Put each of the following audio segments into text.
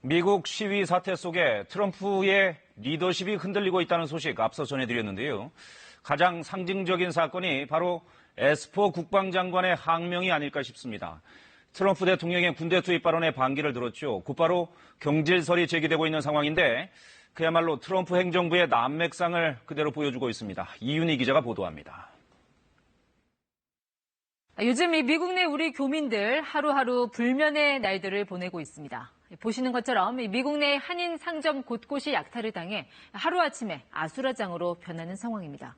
미국 시위 사태 속에 트럼프의 리더십이 흔들리고 있다는 소식 앞서 전해드렸는데요. 가장 상징적인 사건이 바로 에스퍼 국방장관의 항명이 아닐까 싶습니다. 트럼프 대통령의 군대 투입 발언에 반기를 들었죠. 곧바로 경질설이 제기되고 있는 상황인데 그야말로 트럼프 행정부의 난맥상을 그대로 보여주고 있습니다. 이윤희 기자가 보도합니다. 요즘 이 미국 내 우리 교민들 하루하루 불면의 날들을 보내고 있습니다. 보시는 것처럼 미국 내 한인 상점 곳곳이 약탈을 당해 하루아침에 아수라장으로 변하는 상황입니다.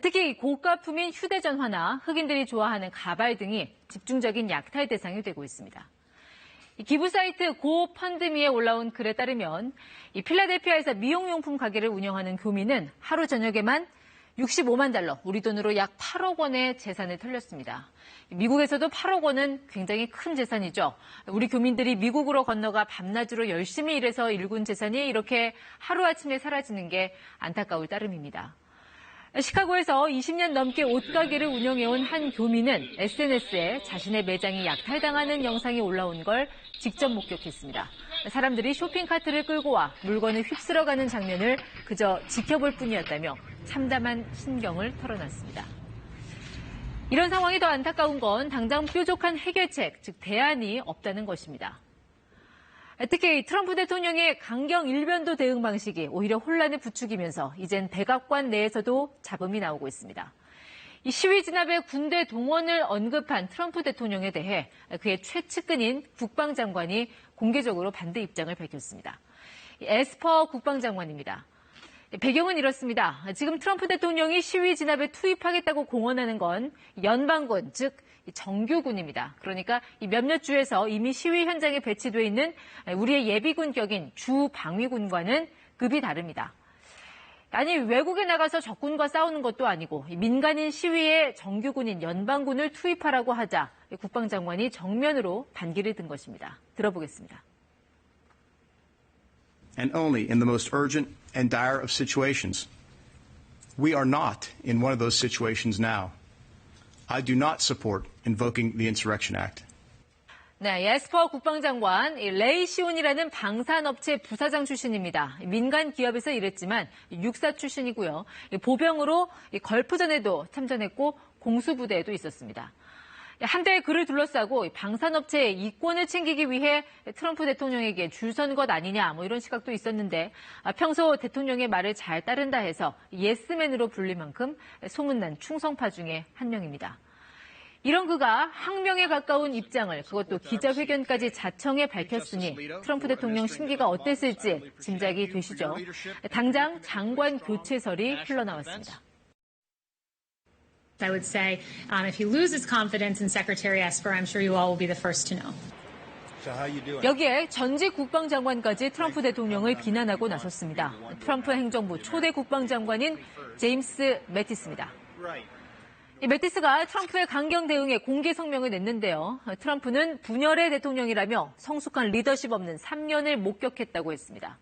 특히 고가품인 휴대전화나 흑인들이 좋아하는 가발 등이 집중적인 약탈 대상이 되고 있습니다. 기부 사이트 고펀드미에 올라온 글에 따르면 필라델피아에서 미용용품 가게를 운영하는 교민은 하루 저녁에만 65만 달러, 우리 돈으로 약 8억 원의 재산을 털렸습니다. 미국에서도 8억 원은 굉장히 큰 재산이죠. 우리 교민들이 미국으로 건너가 밤낮으로 열심히 일해서 일군 재산이 이렇게 하루아침에 사라지는 게 안타까울 따름입니다. 시카고에서 20년 넘게 옷가게를 운영해온 한 교민은 SNS에 자신의 매장이 약탈당하는 영상이 올라온 걸 직접 목격했습니다. 사람들이 쇼핑카트를 끌고 와 물건을 휩쓸어가는 장면을 그저 지켜볼 뿐이었다며 참담한 심경을 털어놨습니다. 이런 상황이 더 안타까운 건 당장 뾰족한 해결책, 즉 대안이 없다는 것입니다. 특히 트럼프 대통령의 강경 일변도 대응 방식이 오히려 혼란을 부추기면서 이젠 백악관 내에서도 잡음이 나오고 있습니다. 이 시위 진압에 군대 동원을 언급한 트럼프 대통령에 대해 그의 최측근인 국방장관이 공개적으로 반대 입장을 밝혔습니다. 에스퍼 국방장관입니다. 배경은 이렇습니다. 지금 트럼프 대통령이 시위 진압에 투입하겠다고 공언하는 건 연방군, 즉 정규군입니다. 그러니까 몇몇 주에서 이미 시위 현장에 배치돼 있는 우리의 예비군 격인 주방위군과는 급이 다릅니다. 아니 외국에 나가서 적군과 싸우는 것도 아니고 민간인 시위에 정규군인 연방군을 투입하라고 하자 국방장관이 정면으로 반기를 든 것입니다. 들어보겠습니다. And only in the most urgent and dire of situations. We are not in one of those situations now. I do not support invoking the Insurrection Act. 네, 에스퍼 국방장관 레이 시온이라는 방산업체 부사장 출신입니다. 민간 기업에서 일했지만 육사 출신이고요. 보병으로 걸프전에도 참전했고 공수부대에도 있었습니다. 한대의 그를 둘러싸고 방산업체의 이권을 챙기기 위해 트럼프 대통령에게 줄 선 것 아니냐 이런 시각도 있었는데 평소 대통령의 말을 잘 따른다 해서 예스맨으로 불릴 만큼 소문난 충성파 중에 한 명입니다. 이런 그가 항명에 가까운 입장을 그것도 기자회견까지 자청해 밝혔으니 트럼프 대통령 심기가 어땠을지 짐작이 되시죠. 당장 장관 교체설이 흘러나왔습니다. I would say if he loses confidence in Secretary Esper, I'm sure you all will be the first to know. 여기에 전직 국방장관까지 트럼프 대통령을 비난하고 나섰습니다. 트럼프 행정부 초대 국방장관인 제임스 매티스입니다. 이 매티스가 트럼프의 강경 대응에 공개 성명을 냈는데요. 트럼프는 분열의 대통령이라며 성숙한 리더십 없는 3년을 목격했다고 했습니다.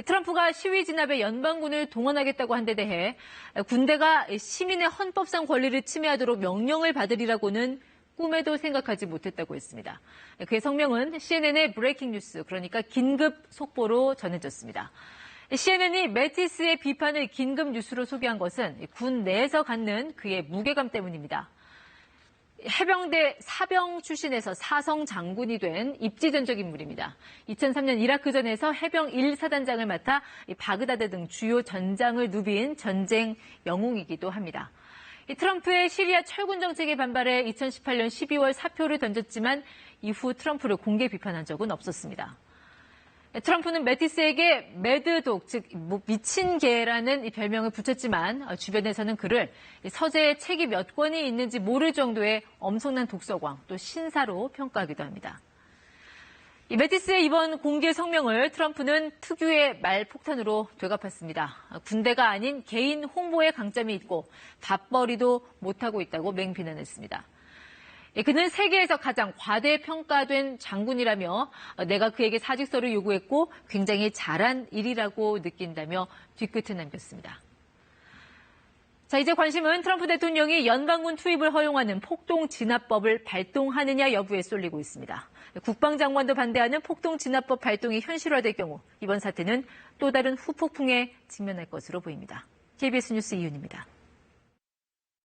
트럼프가 시위 진압에 연방군을 동원하겠다고 한 데 대해 군대가 시민의 헌법상 권리를 침해하도록 명령을 받으리라고는 꿈에도 생각하지 못했다고 했습니다. 그의 성명은 CNN의 브레이킹 뉴스, 그러니까 긴급 속보로 전해졌습니다. CNN이 매티스의 비판을 긴급 뉴스로 소개한 것은 군 내에서 갖는 그의 무게감 때문입니다. 해병대 사병 출신에서 사성 장군이 된 입지전적 인물입니다. 2003년 이라크전에서 해병 1사단장을 맡아 바그다드 등 주요 전장을 누빈 전쟁 영웅이기도 합니다. 트럼프의 시리아 철군 정책에 반발해 2018년 12월 사표를 던졌지만 이후 트럼프를 공개 비판한 적은 없었습니다. 트럼프는 매티스에게 매드독, 즉 미친 개라는 별명을 붙였지만 주변에서는 그를 서재에 책이 몇 권이 있는지 모를 정도의 엄청난 독서광, 또 신사로 평가하기도 합니다. 이 매티스의 이번 공개 성명을 트럼프는 특유의 말폭탄으로 되갚았습니다. 군대가 아닌 개인 홍보에 강점이 있고 밥벌이도 못하고 있다고 맹비난했습니다. 그는 세계에서 가장 과대평가된 장군이라며 내가 그에게 사직서를 요구했고 굉장히 잘한 일이라고 느낀다며 뒤끝을 남겼습니다. 자, 이제 관심은 트럼프 대통령이 연방군 투입을 허용하는 폭동진압법을 발동하느냐 여부에 쏠리고 있습니다. 국방장관도 반대하는 폭동진압법 발동이 현실화될 경우 이번 사태는 또 다른 후폭풍에 직면할 것으로 보입니다. KBS 뉴스 이윤입니다.